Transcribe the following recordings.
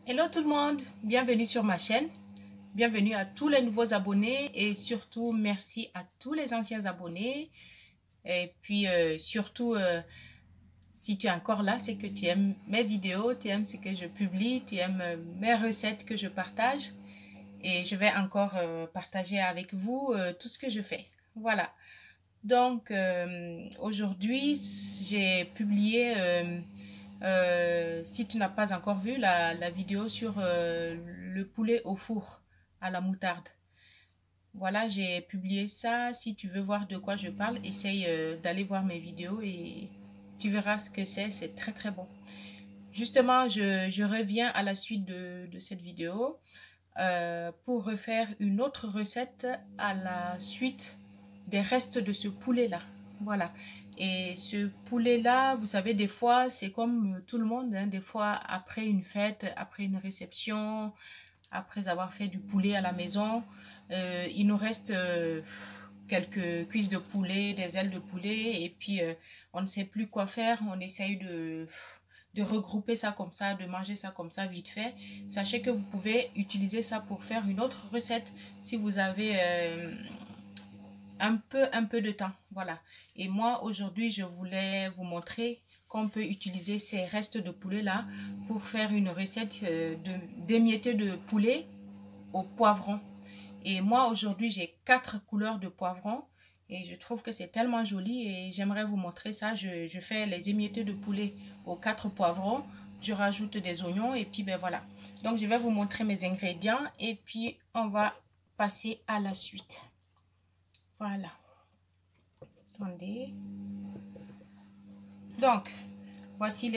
Hello tout le monde, bienvenue sur ma chaîne, bienvenue à tous les nouveaux abonnés et surtout merci à tous les anciens abonnés. Et puis surtout, si tu es encore là, c'est que tu aimes mes vidéos, tu aimes ce que je publie, tu aimes mes recettes que je partage. Et je vais encore partager avec vous tout ce que je fais. Voilà. Donc aujourd'hui, j'ai publié... si tu n'as pas encore vu la vidéo sur le poulet au four à la moutarde. Voilà, j'ai publié ça. Si tu veux voir de quoi je parle, essaye d'aller voir mes vidéos et tu verras ce que c'est. C'est très très bon. Justement, je reviens à la suite de cette vidéo pour refaire une autre recette à la suite des restes de ce poulet-là. Voilà. Et ce poulet-là, vous savez, des fois, c'est comme tout le monde, hein, des fois, après une fête, après une réception, après avoir fait du poulet à la maison, il nous reste quelques cuisses de poulet, des ailes de poulet, et puis on ne sait plus quoi faire, on essaye de regrouper ça comme ça, de manger ça comme ça vite fait. Sachez que vous pouvez utiliser ça pour faire une autre recette si vous avez un peu de temps. Voilà. Et moi, aujourd'hui, je voulais vous montrer qu'on peut utiliser ces restes de poulet là pour faire une recette d'émietté de poulet au poivron. Et moi, aujourd'hui, j'ai 4 couleurs de poivron. Et je trouve que c'est tellement joli et j'aimerais vous montrer ça. Je fais les émiettés de poulet aux 4 poivrons. Je rajoute des oignons et puis ben voilà. Donc, je vais vous montrer mes ingrédients et puis on va passer à la suite. Voilà. Attendez. Donc, voici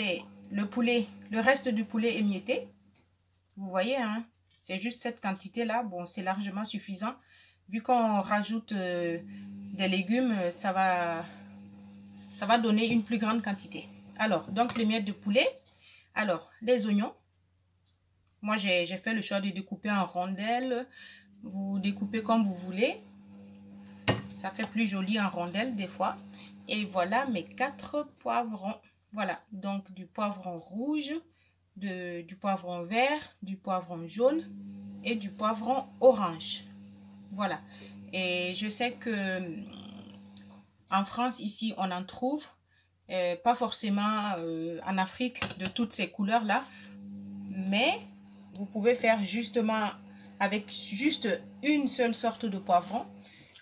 le poulet, le reste du poulet émietté. Vous voyez, hein? C'est juste cette quantité-là. Bon, c'est largement suffisant. Vu qu'on rajoute des légumes, ça va donner une plus grande quantité. Alors, donc les miettes de poulet. Alors, les oignons. Moi, j'ai fait le choix de découper en rondelles. Vous découpez comme vous voulez. Ça fait plus joli en rondelles des fois. Et voilà mes 4 poivrons. Voilà, donc du poivron rouge, du poivron vert, du poivron jaune et du poivron orange. Voilà. Et je sais que en France, ici, on en trouve. Pas forcément en Afrique de toutes ces couleurs-là. Mais vous pouvez faire justement avec juste une seule sorte de poivron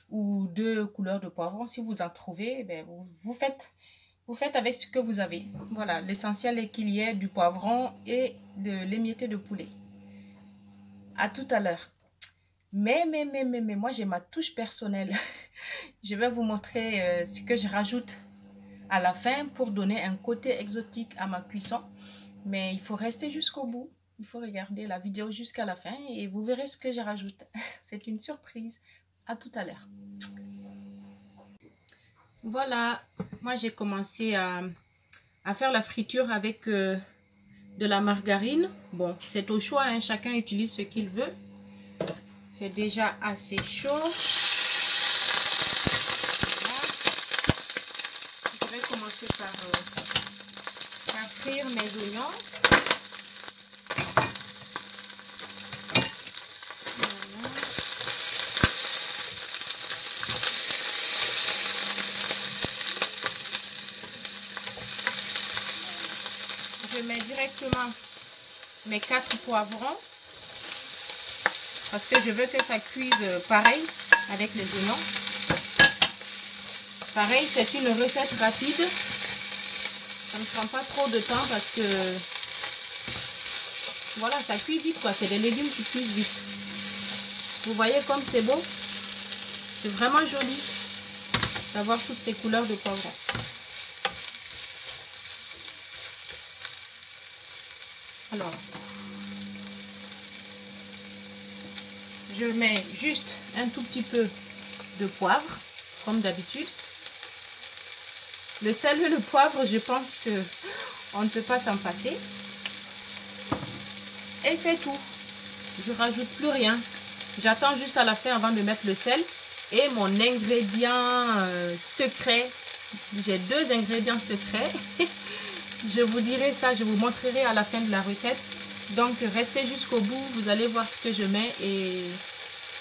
ou 2 couleurs de poivron. Si vous en trouvez, ben, vous faites avec ce que vous avez. Voilà, l'essentiel est qu'il y ait du poivron et de l'émietté de poulet. À tout à l'heure. Mais, moi j'ai ma touche personnelle. Je vais vous montrer ce que je rajoute à la fin pour donner un côté exotique à ma cuisson. Mais il faut rester jusqu'au bout. Il faut regarder la vidéo jusqu'à la fin et vous verrez ce que je rajoute. C'est une surprise. À tout à l'heure. Voilà, moi j'ai commencé à faire la friture avec de la margarine. Bon, c'est au choix, hein, chacun utilise ce qu'il veut. C'est déjà assez chaud. Voilà. Je vais commencer par frire mes oignons. Je mets directement mes 4 poivrons parce que je veux que ça cuise pareil avec les oignons. Pareil, c'est une recette rapide. Ça ne prend pas trop de temps parce que voilà, ça cuit vite quoi. C'est des légumes qui cuisent vite. Vous voyez comme c'est beau. C'est vraiment joli d'avoir toutes ces couleurs de poivrons. Alors, je mets juste un tout petit peu de poivre, comme d'habitude. Le sel et le poivre, je pense que on ne peut pas s'en passer. Et c'est tout. Je rajoute plus rien. J'attends juste à la fin avant de mettre le sel. Et mon ingrédient secret. J'ai 2 ingrédients secrets. Je vous dirai ça, je vous montrerai à la fin de la recette. Donc restez jusqu'au bout, vous allez voir ce que je mets et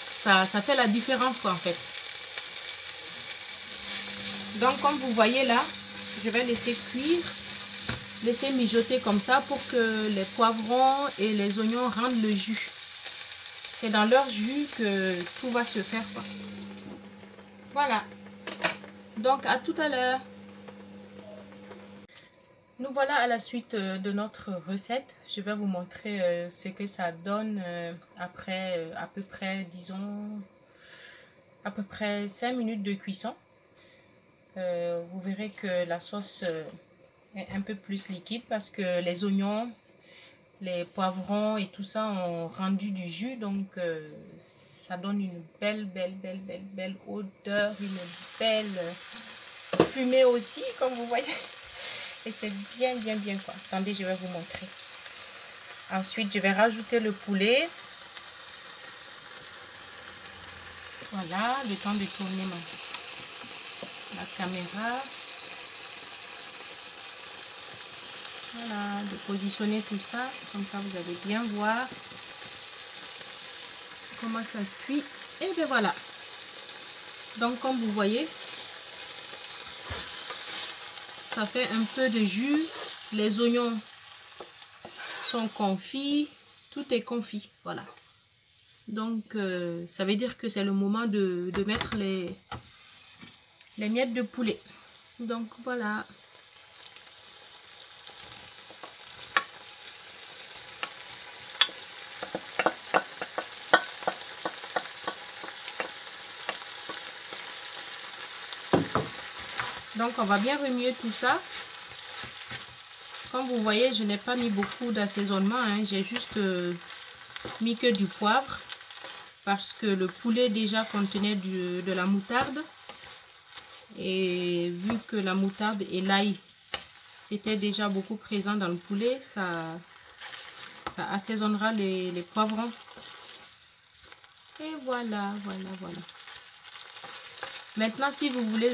ça fait la différence quoi en fait. Donc comme vous voyez là, je vais laisser cuire, laisser mijoter comme ça pour que les poivrons et les oignons rendent le jus. C'est dans leur jus que tout va se faire quoi. Voilà. Donc à tout à l'heure. Nous voilà à la suite de notre recette. Je vais vous montrer ce que ça donne après à peu près, disons, à peu près 5 minutes de cuisson. Vous verrez que la sauce est un peu plus liquide parce que les oignons, les poivrons et tout ça ont rendu du jus. Donc ça donne une belle odeur, une belle fumée aussi, comme vous voyez. Et c'est bien quoi. Attendez, je vais vous montrer. Ensuite, je vais rajouter le poulet. Voilà, le temps de tourner la caméra. Voilà, de positionner tout ça. Comme ça, vous allez bien voir comment ça cuit. Et bien voilà. Donc, comme vous voyez, ça fait un peu de jus. Les oignons sont confits. Tout est confit. Voilà. Donc, ça veut dire que c'est le moment de mettre les miettes de poulet. Donc, voilà. Donc, on va bien remuer tout ça. Comme vous voyez, je n'ai pas mis beaucoup d'assaisonnement. Hein. J'ai juste mis que du poivre. Parce que le poulet déjà contenait de la moutarde. Et vu que la moutarde et l'ail, c'était déjà beaucoup présent dans le poulet, ça assaisonnera les poivrons. Et voilà. Maintenant, si vous voulez,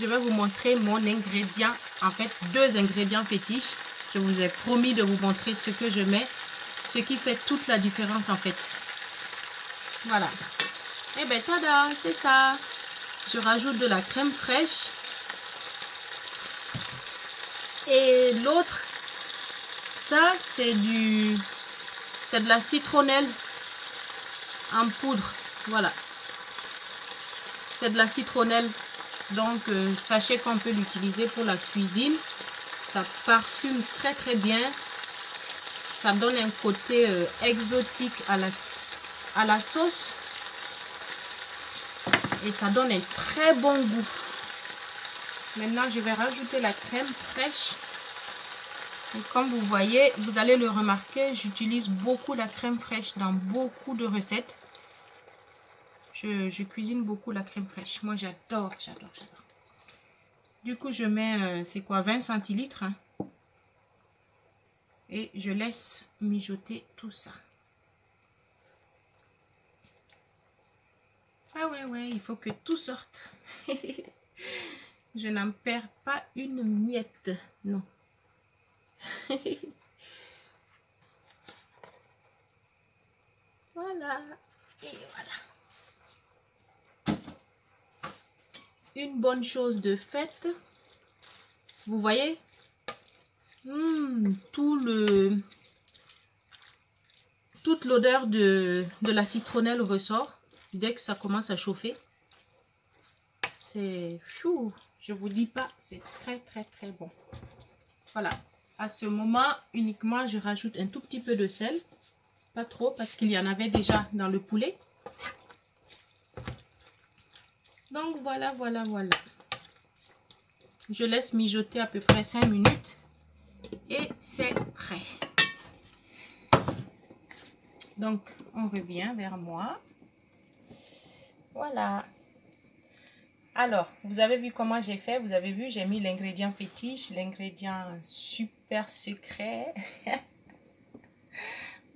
je vais vous montrer mon ingrédient. En fait, 2 ingrédients fétiches. Je vous ai promis de vous montrer ce que je mets. Ce qui fait toute la différence en fait. Voilà. Et bien, tada, c'est ça. Je rajoute de la crème fraîche. Et l'autre, ça, c'est de la citronnelle en poudre. Voilà. C'est de la citronnelle. Donc, sachez qu'on peut l'utiliser pour la cuisine. Ça parfume très bien. Ça donne un côté exotique à la sauce. Et ça donne un très bon goût. Maintenant, je vais rajouter la crème fraîche. Et comme vous voyez, vous allez le remarquer, j'utilise beaucoup la crème fraîche dans beaucoup de recettes. Je cuisine beaucoup la crème fraîche. Moi, j'adore. Du coup, je mets, c'est quoi, 20 centilitres. Hein, et je laisse mijoter tout ça. Ah ouais, il faut que tout sorte. Je n'en perds pas une miette, non. Voilà. Et voilà. Une bonne chose de faite. Vous voyez? Toute l'odeur de la citronnelle ressort dès que ça commence à chauffer. C'est fou. Je vous dis pas, c'est très bon. Voilà. À ce moment, uniquement, je rajoute un tout petit peu de sel. Pas trop, parce qu'il y en avait déjà dans le poulet. Donc, voilà. Je laisse mijoter à peu près 5 minutes. Et c'est prêt. Donc, on revient vers moi. Voilà. Alors, vous avez vu comment j'ai fait. Vous avez vu, j'ai mis l'ingrédient fétiche, l'ingrédient super secret.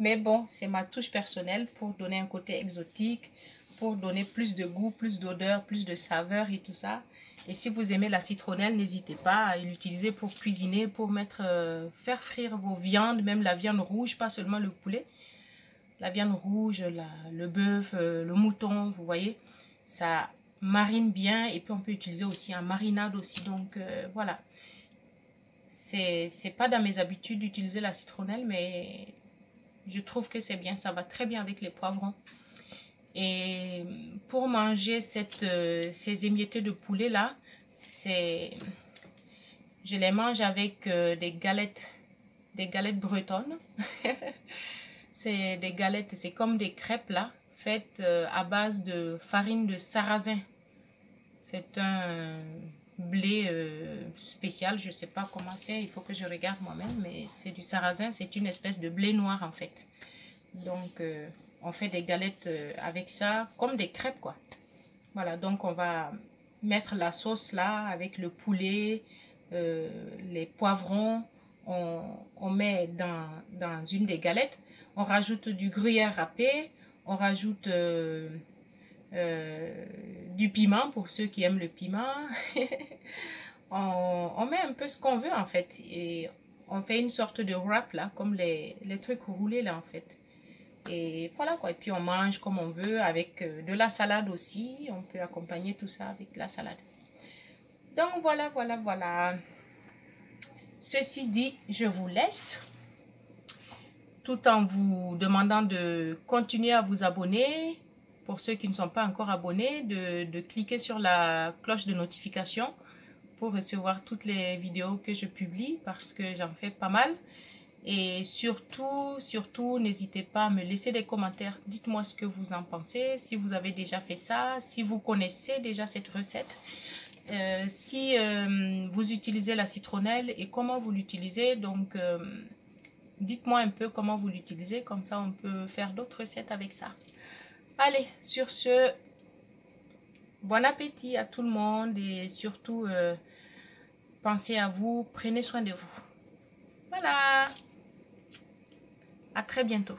Mais bon, c'est ma touche personnelle pour donner un côté exotique, pour donner plus de goût, plus d'odeur, plus de saveur et tout ça. Et si vous aimez la citronnelle, n'hésitez pas à l'utiliser pour cuisiner, pour mettre, faire frire vos viandes, même la viande rouge, pas seulement le poulet. La viande rouge, le bœuf, le mouton, vous voyez, ça marine bien. Et puis on peut utiliser aussi en marinade aussi. Donc voilà, c'est pas dans mes habitudes d'utiliser la citronnelle, mais je trouve que c'est bien, ça va très bien avec les poivrons. Et pour manger ces émiettés de poulet là, je les mange avec des galettes bretonnes. C'est des galettes, c'est comme des crêpes là, faites à base de farine de sarrasin. C'est un blé spécial, je ne sais pas comment c'est, il faut que je regarde moi-même, mais c'est du sarrasin, c'est une espèce de blé noir en fait. Donc on fait des galettes avec ça, comme des crêpes quoi. Voilà, donc on va mettre la sauce là avec le poulet, les poivrons, on met dans une des galettes, on rajoute du gruyère râpé, on rajoute du piment pour ceux qui aiment le piment. On met un peu ce qu'on veut en fait et on fait une sorte de wrap là, comme les trucs roulés là en fait. Et voilà quoi, et puis on mange comme on veut avec de la salade aussi, on peut accompagner tout ça avec la salade. Donc voilà, voilà, voilà. Ceci dit, je vous laisse tout en vous demandant de continuer à vous abonner. Pour ceux qui ne sont pas encore abonnés, de cliquer sur la cloche de notification pour recevoir toutes les vidéos que je publie parce que j'en fais pas mal. Et surtout, n'hésitez pas à me laisser des commentaires. Dites-moi ce que vous en pensez, si vous avez déjà fait ça, si vous connaissez déjà cette recette. Si vous utilisez la citronnelle et comment vous l'utilisez. Donc, dites-moi un peu comment vous l'utilisez. Comme ça, on peut faire d'autres recettes avec ça. Allez, sur ce, bon appétit à tout le monde. Et surtout, pensez à vous, prenez soin de vous. Voilà. À très bientôt.